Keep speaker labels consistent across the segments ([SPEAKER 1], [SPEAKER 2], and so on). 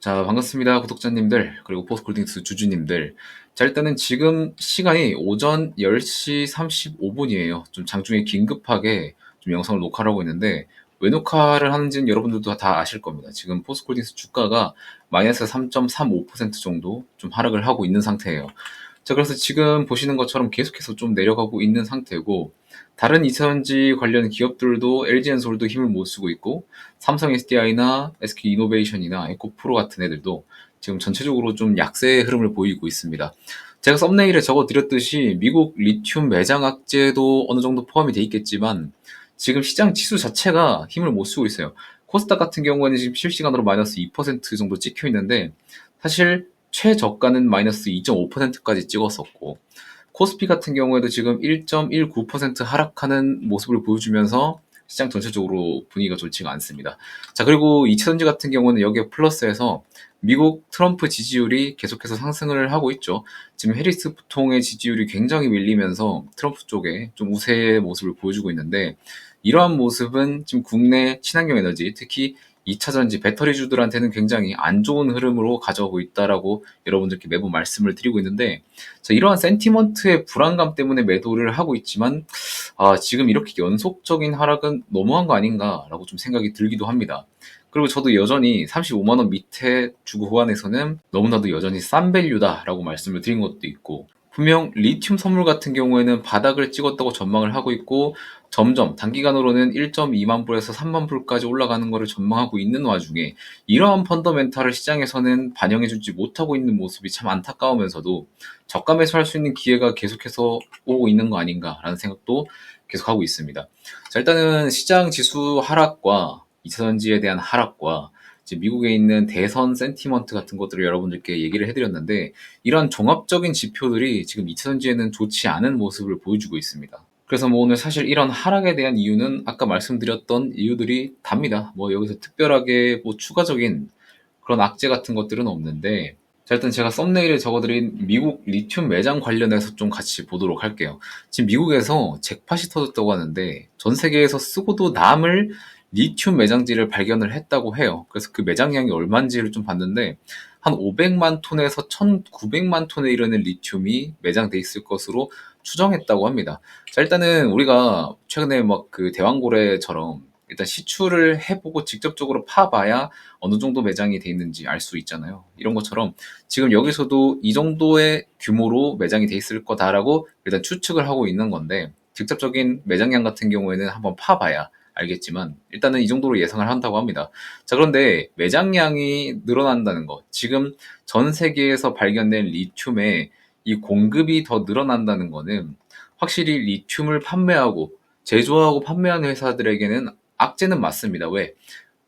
[SPEAKER 1] 자, 반갑습니다. 구독자님들, 그리고 포스콜딩스 주주님들. 자, 일단은 지금 시간이 오전 10시 35분이에요. 좀 장중에 긴급하게 좀 영상을 녹화를 하고 있는데, 왜 녹화를 하는지는 여러분들도 다 아실 겁니다. 지금 포스콜딩스 주가가 마이너스 3.35% 정도 좀 하락을 하고 있는 상태예요. 자, 그래서 지금 보시는 것처럼 계속해서 좀 내려가고 있는 상태고, 다른 이차전지 관련 기업들도 LG엔솔도 힘을 못 쓰고 있고, 삼성 SDI나 SK이노베이션이나 에코프로 같은 애들도 지금 전체적으로 좀 약세의 흐름을 보이고 있습니다. 제가 썸네일에 적어드렸듯이 미국 리튬 매장 악재도 어느 정도 포함이 돼 있겠지만, 지금 시장 지수 자체가 힘을 못 쓰고 있어요. 코스닥 같은 경우에는 지금 실시간으로 마이너스 2% 정도 찍혀 있는데, 사실 최저가는 마이너스 2.5%까지 찍었었고, 코스피 같은 경우에도 지금 1.19% 하락하는 모습을 보여주면서 시장 전체적으로 분위기가 좋지가 않습니다. 자, 그리고 이차전지 같은 경우는 여기에 플러스해서 미국 트럼프 지지율이 계속해서 상승을 하고 있죠. 지금 해리스 부통의 지지율이 굉장히 밀리면서 트럼프 쪽에 좀 우세의 모습을 보여주고 있는데, 이러한 모습은 지금 국내 친환경 에너지, 특히 2차전지 배터리주들한테는 굉장히 안 좋은 흐름으로 가져오고 있다라고 여러분들께 매번 말씀을 드리고 있는데, 자, 이러한 센티먼트의 불안감 때문에 매도를 하고 있지만, 지금 이렇게 연속적인 하락은 너무한 거 아닌가라고 좀 생각이 들기도 합니다. 그리고 저도 여전히 35만원 밑에 주고 호환에서는 너무나도 여전히 싼 밸류다라고 말씀을 드린 것도 있고, 분명 리튬 선물 같은 경우에는 바닥을 찍었다고 전망을 하고 있고, 점점 단기간으로는 1.2만 불에서 3만 불까지 올라가는 것을 전망하고 있는 와중에, 이러한 펀더멘탈을 시장에서는 반영해주지 못하고 있는 모습이 참 안타까우면서도 저가 매수할 수 있는 기회가 계속해서 오고 있는 거 아닌가라는 생각도 계속하고 있습니다. 자, 일단은 시장 지수 하락과 2차전지에 대한 하락과 이제 미국에 있는 대선 센티먼트 같은 것들을 여러분들께 얘기를 해드렸는데, 이런 종합적인 지표들이 지금 2차전지에는 좋지 않은 모습을 보여주고 있습니다. 그래서 뭐 오늘 사실 이런 하락에 대한 이유는 아까 말씀드렸던 이유들이 답니다. 뭐 여기서 특별하게 뭐 추가적인 그런 악재 같은 것들은 없는데, 자, 일단 제가 썸네일에 적어드린 미국 리튬 매장 관련해서 좀 같이 보도록 할게요. 지금 미국에서 잭팟이 터졌다고 하는데, 전 세계에서 쓰고도 남을 리튬 매장지를 발견을 했다고 해요. 그래서 그 매장량이 얼마인지를 좀 봤는데, 한 500만 톤에서 1900만 톤에 이르는 리튬이 매장돼 있을 것으로 추정했다고 합니다. 자, 일단은 우리가 최근에 막 그 대왕고래처럼 일단 시추를 해보고 직접적으로 파봐야 어느 정도 매장이 돼 있는지 알 수 있잖아요. 이런 것처럼 지금 여기서도 이 정도의 규모로 매장이 돼 있을 거다라고 일단 추측을 하고 있는 건데, 직접적인 매장량 같은 경우에는 한번 파봐야 알겠지만 일단은 이 정도로 예상을 한다고 합니다. 자, 그런데 매장량이 늘어난다는 것, 지금 전 세계에서 발견된 리튬의 이 공급이 더 늘어난다는 거는 확실히 리튬을 판매하고 제조하고 판매하는 회사들에게는 악재는 맞습니다. 왜?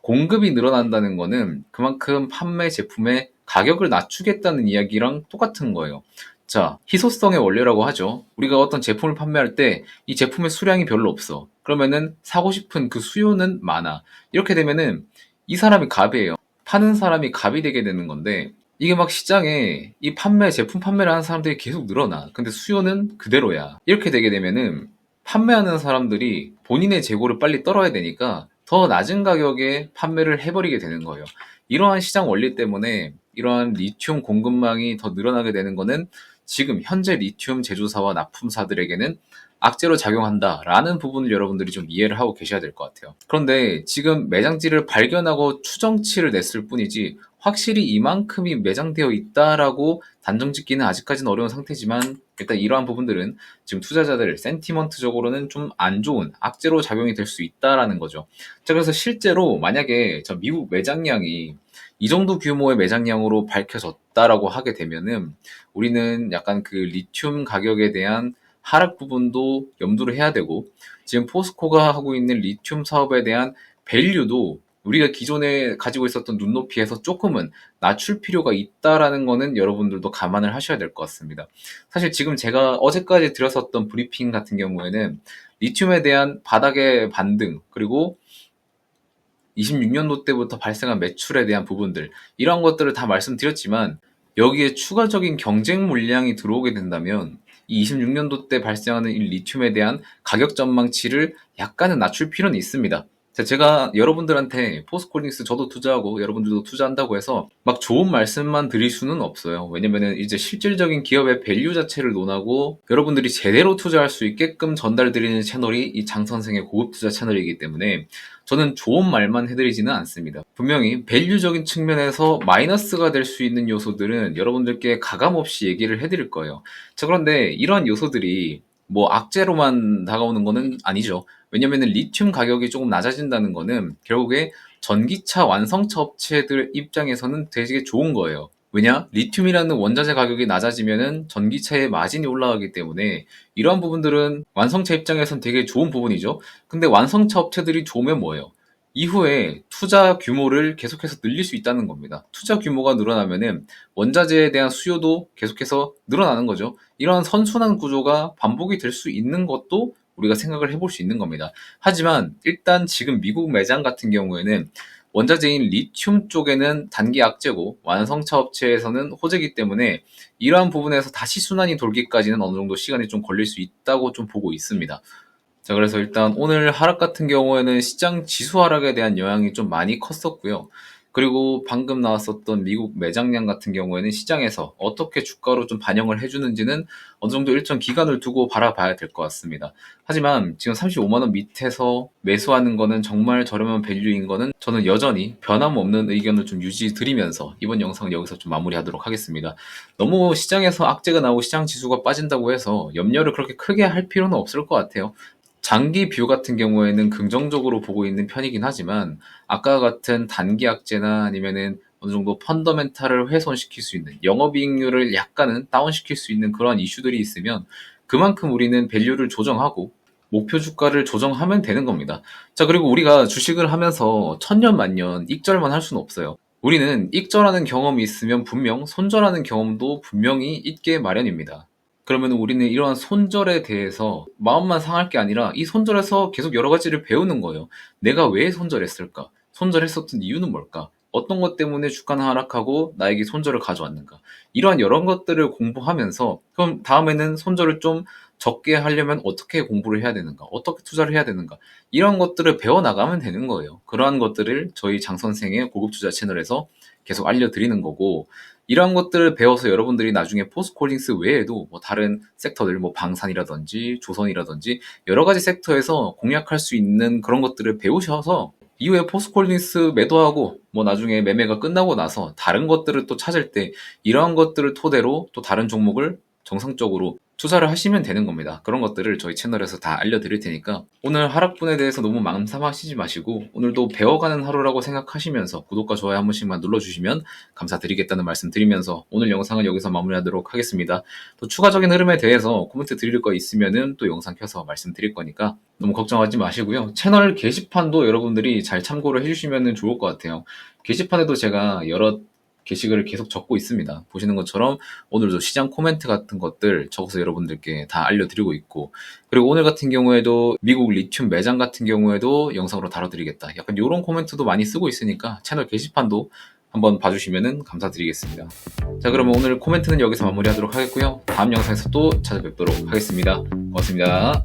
[SPEAKER 1] 공급이 늘어난다는 거는 그만큼 판매 제품의 가격을 낮추겠다는 이야기랑 똑같은 거예요. 자, 희소성의 원리라고 하죠. 우리가 어떤 제품을 판매할 때 이 제품의 수량이 별로 없어. 그러면은 사고 싶은 그 수요는 많아. 이렇게 되면은 이 사람이 갑이에요. 파는 사람이 갑이 되게 되는 건데, 이게 막 시장에 이 제품 판매를 하는 사람들이 계속 늘어나. 근데 수요는 그대로야. 이렇게 되게 되면은 판매하는 사람들이 본인의 재고를 빨리 떨어야 되니까 더 낮은 가격에 판매를 해버리게 되는 거예요. 이러한 시장 원리 때문에 이러한 리튬 공급망이 더 늘어나게 되는 거는 지금 현재 리튬 제조사와 납품사들에게는 악재로 작용한다라는 부분을 여러분들이 좀 이해를 하고 계셔야 될 것 같아요. 그런데 지금 매장지를 발견하고 추정치를 냈을 뿐이지 확실히 이만큼이 매장되어 있다라고 단정 짓기는 아직까지는 어려운 상태지만, 일단 이러한 부분들은 지금 투자자들 센티먼트적으로는 좀 안 좋은 악재로 작용이 될 수 있다라는 거죠. 자, 그래서 실제로 만약에 저 미국 매장량이 이 정도 규모의 매장량으로 밝혀졌다라고 하게 되면은 우리는 약간 그 리튬 가격에 대한 하락 부분도 염두를 해야 되고, 지금 포스코가 하고 있는 리튬 사업에 대한 밸류도 우리가 기존에 가지고 있었던 눈높이에서 조금은 낮출 필요가 있다라는 거는 여러분들도 감안을 하셔야 될 것 같습니다. 사실 지금 제가 어제까지 드렸었던 브리핑 같은 경우에는 리튬에 대한 바닥의 반등, 그리고 26년도 때부터 발생한 매출에 대한 부분들, 이런 것들을 다 말씀드렸지만, 여기에 추가적인 경쟁 물량이 들어오게 된다면 이 26년도 때 발생하는 이 리튬에 대한 가격 전망치를 약간은 낮출 필요는 있습니다. 제가 여러분들한테 포스코홀딩스 저도 투자하고 여러분들도 투자한다고 해서 막 좋은 말씀만 드릴 수는 없어요. 왜냐면은 이제 실질적인 기업의 밸류 자체를 논하고 여러분들이 제대로 투자할 수 있게끔 전달드리는 채널이 이 장 선생의 고급 투자 채널이기 때문에 저는 좋은 말만 해드리지는 않습니다. 분명히 밸류적인 측면에서 마이너스가 될 수 있는 요소들은 여러분들께 가감없이 얘기를 해드릴 거예요. 자, 그런데 이러한 요소들이 뭐 악재로만 다가오는 거는 아니죠. 왜냐면은 리튬 가격이 조금 낮아진다는 거는 결국에 전기차 완성차 업체들 입장에서는 되게 좋은 거예요. 왜냐? 리튬이라는 원자재 가격이 낮아지면은 전기차의 마진이 올라가기 때문에 이러한 부분들은 완성차 입장에선 되게 좋은 부분이죠. 근데 완성차 업체들이 좋으면 뭐예요? 이후에 투자 규모를 계속해서 늘릴 수 있다는 겁니다. 투자 규모가 늘어나면은 원자재에 대한 수요도 계속해서 늘어나는 거죠. 이러한 선순환 구조가 반복이 될 수 있는 것도 우리가 생각을 해볼 수 있는 겁니다. 하지만 일단 지금 미국 매장 같은 경우에는 원자재인 리튬 쪽에는 단기 악재고 완성차 업체에서는 호재이기 때문에 이러한 부분에서 다시 순환이 돌기까지는 어느 정도 시간이 좀 걸릴 수 있다고 좀 보고 있습니다. 자, 그래서 일단 오늘 하락 같은 경우에는 시장 지수 하락에 대한 영향이 좀 많이 컸었고요. 그리고 방금 나왔었던 미국 매장량 같은 경우에는 시장에서 어떻게 주가로 좀 반영을 해주는지는 어느 정도 일정 기간을 두고 바라봐야 될 것 같습니다. 하지만 지금 35만원 밑에서 매수하는 거는 정말 저렴한 밸류인 거는 저는 여전히 변함없는 의견을 좀 유지드리면서 이번 영상은 여기서 좀 마무리하도록 하겠습니다. 너무 시장에서 악재가 나오고 시장 지수가 빠진다고 해서 염려를 그렇게 크게 할 필요는 없을 것 같아요. 장기 뷰 같은 경우에는 긍정적으로 보고 있는 편이긴 하지만 아까 같은 단기 악재나 아니면은 어느 정도 펀더멘탈을 훼손시킬 수 있는 영업이익률을 약간은 다운시킬 수 있는 그런 이슈들이 있으면 그만큼 우리는 밸류를 조정하고 목표 주가를 조정하면 되는 겁니다. 자, 그리고 우리가 주식을 하면서 천년만년 익절만 할 수는 없어요. 우리는 익절하는 경험이 있으면 분명 손절하는 경험도 분명히 있게 마련입니다. 그러면 우리는 이러한 손절에 대해서 마음만 상할 게 아니라 이 손절에서 계속 여러 가지를 배우는 거예요. 내가 왜 손절했을까? 손절했었던 이유는 뭘까? 어떤 것 때문에 주가는 하락하고 나에게 손절을 가져왔는가? 이러한 여러 것들을 공부하면서 그럼 다음에는 손절을 좀 적게 하려면 어떻게 공부를 해야 되는가? 어떻게 투자를 해야 되는가? 이런 것들을 배워나가면 되는 거예요. 그러한 것들을 저희 장 선생의 고급 투자 채널에서 계속 알려드리는 거고 이러한 것들을 배워서 여러분들이 나중에 포스코홀딩스 외에도 뭐 다른 섹터들, 뭐 방산이라든지 조선이라든지 여러 가지 섹터에서 공략할 수 있는 그런 것들을 배우셔서 이후에 포스코홀딩스 매도하고 뭐 나중에 매매가 끝나고 나서 다른 것들을 또 찾을 때 이러한 것들을 토대로 또 다른 종목을 정상적으로 투자를 하시면 되는 겁니다. 그런 것들을 저희 채널에서 다 알려드릴 테니까 오늘 하락분에 대해서 너무 망상하시지 마시고 오늘도 배워가는 하루라고 생각하시면서 구독과 좋아요 한 번씩만 눌러주시면 감사드리겠다는 말씀 드리면서 오늘 영상은 여기서 마무리하도록 하겠습니다. 또 추가적인 흐름에 대해서 코멘트 드릴 거 있으면은 또 영상 켜서 말씀드릴 거니까 너무 걱정하지 마시고요. 채널 게시판도 여러분들이 잘 참고를 해주시면 좋을 것 같아요. 게시판에도 제가 여러 게시글을 계속 적고 있습니다. 보시는 것처럼 오늘도 시장 코멘트 같은 것들 적어서 여러분들께 다 알려드리고 있고 그리고 오늘 같은 경우에도 미국 리튬 매장 같은 경우에도 영상으로 다뤄드리겠다. 약간 이런 코멘트도 많이 쓰고 있으니까 채널 게시판도 한번 봐주시면 감사드리겠습니다. 자, 그러면 오늘 코멘트는 여기서 마무리하도록 하겠고요. 다음 영상에서 또 찾아뵙도록 하겠습니다. 고맙습니다.